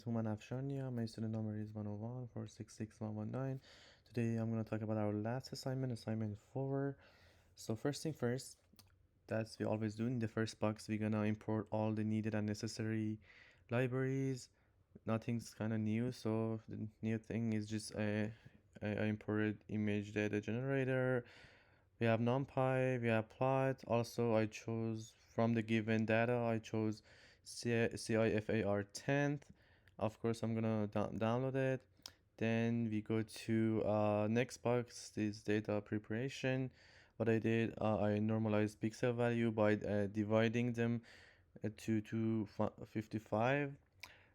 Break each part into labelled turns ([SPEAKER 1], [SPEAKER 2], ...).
[SPEAKER 1] Tuman Afshania. My student number is 101-466-119. Today I'm going to talk about our last assignment, assignment 4. So first thing first, that's we always do in the first box, we're going to import all the needed and necessary libraries. Nothing's kind of new, so the new thing is just I imported image data generator. We have NumPy, we have plot. Also, I chose from the given data, I chose CIFAR 10th. Of course, I'm gonna download it. Then we go to next box, this data preparation. What I did, I normalized pixel value by dividing them to 255.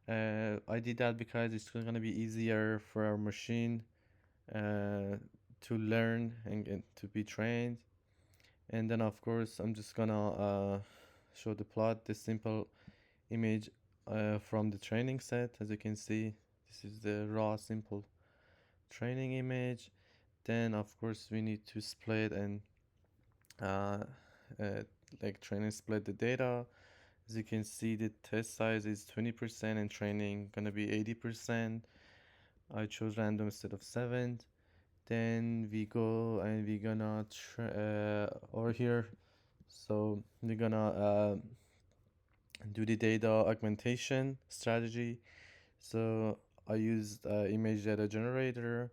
[SPEAKER 1] I did that because it's gonna be easier for our machine uh, to learn and to be trained. And then of course I'm just gonna show the plot, the simple image from the training set. As you can see, this is the raw simple training image. Then of course we need to split and uh, uh, like training split the data. As you can see, the test size is 20% and training gonna be 80%. I chose random instead of 7. Then we go and we're gonna over here, so we're gonna do the data augmentation strategy. So I used image data generator.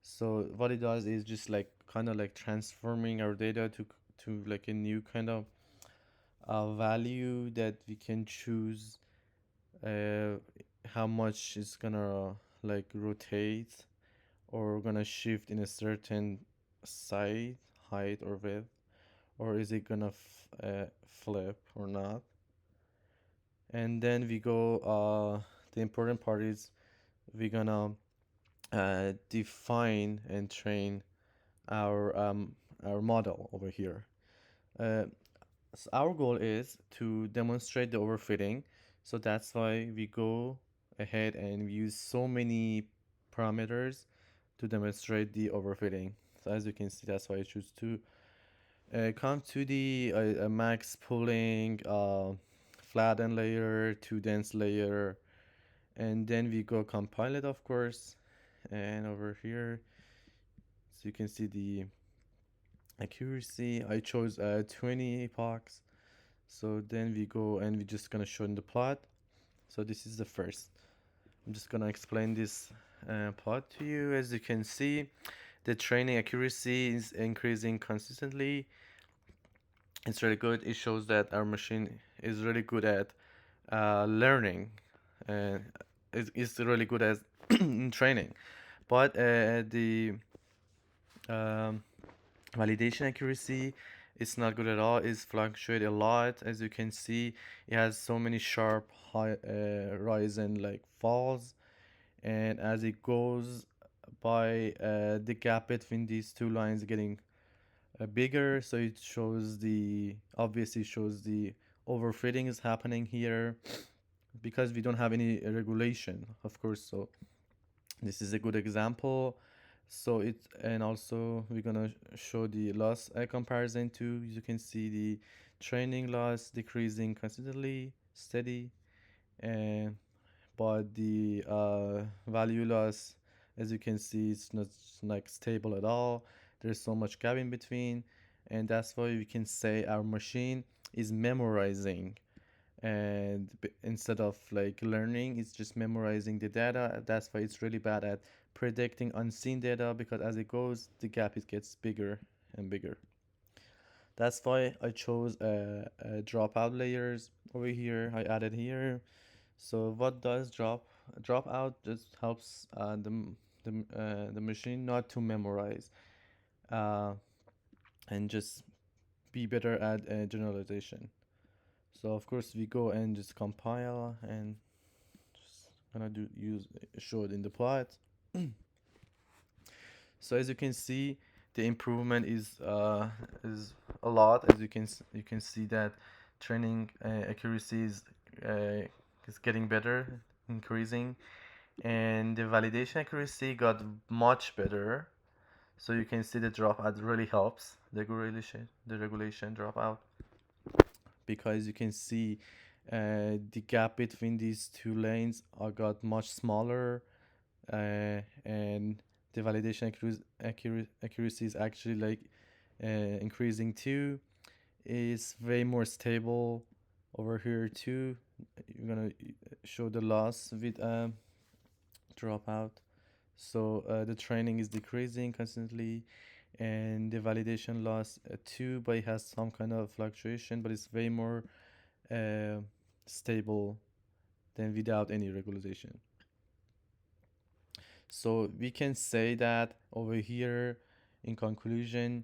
[SPEAKER 1] So what it does is just like kind of like transforming our data to like a new kind of value that we can choose uh, how much it's gonna like rotate or gonna shift in a certain side, height or width, or is it gonna flip or not. And then we go the important part is we're gonna define and train our model over here. uh, so our goal is to demonstrate the overfitting, so that's why we go ahead and we use so many parameters to demonstrate the overfitting. So as you can see, that's why I choose to come to the max pooling, flatten layer to dense layer, and then we go compile it, of course. And over here, so you can see the accuracy. I chose 20 epochs. So then we go and we're just gonna show in the plot. So this is the first. I'm just gonna explain this plot to you. As you can see, the training accuracy is increasing consistently. It's really good. It shows that our machine is really good at learning. Uh, it's really good at in training. But the um, validation accuracy is not good at all. It's fluctuate a lot. As you can see, it has so many sharp high rise and like falls, and as it goes by, the gap between these two lines getting bigger, so it shows the obviously shows the overfitting is happening here because we don't have any regulation, of course. So this is a good example. So it, and also we're gonna show the loss comparison too. You can see the training loss decreasing consistently, steady, and but the value loss, as you can see, it's not like stable at all. There's so much gap in between, and that's why we can say our machine is memorizing, and instead of like learning, it's just memorizing the data. That's why it's really bad at predicting unseen data, because as it goes, the gap it gets bigger and bigger. That's why I chose dropout layers over here. I added here. So what does dropout just helps the machine not to memorize, uh, and just be better at generalization. So of course we go and just compile and just gonna do use show it in the plot. So as you can see, the improvement is a lot. As you can see that training accuracy is getting better, increasing, and the validation accuracy got much better. So you can see the dropout really helps the regulation dropout, because you can see The gap between these two lanes got much smaller, and the validation accuracy is actually like increasing too. Is way more stable over here too. You're gonna show the loss with dropout. So the training is decreasing constantly, and the validation loss too, but it has some kind of fluctuation, but it's way more uh, stable than without any regularization. So we can say that over here, in conclusion,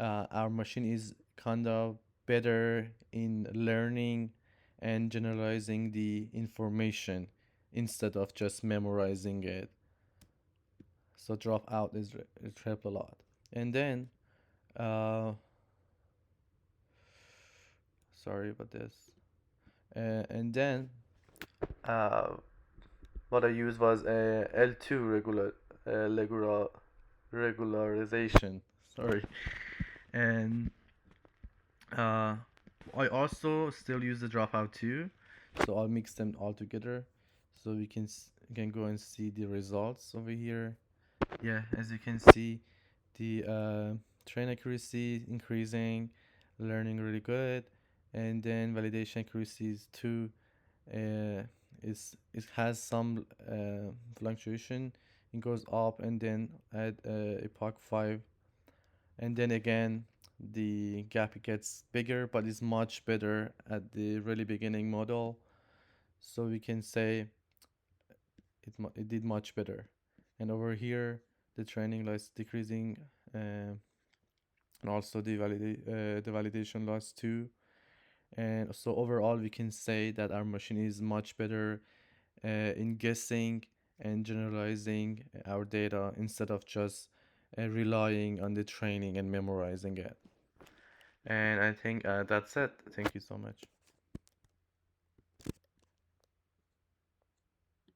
[SPEAKER 1] our machine is kind of better in learning and generalizing the information instead of just memorizing it. So dropout is it helped a lot. And then, uh, sorry about this. And then, uh, what I used was a L2 regularization. Sorry. And uh, I also still use the dropout too, so I'll mix them all together, so we can go and see the results over here. Yeah, as you can see, the train accuracy increasing, learning really good, and then validation accuracies too. It has some fluctuation. It goes up and then at epoch 5, and then again the gap gets bigger, but it's much better at the really beginning model. So we can say it did much better. And over here the training loss decreasing, and also the validation loss too. And so overall we can say that our machine is much better in guessing and generalizing our data instead of just relying on the training and memorizing it. And I think that's it. Thank you so much.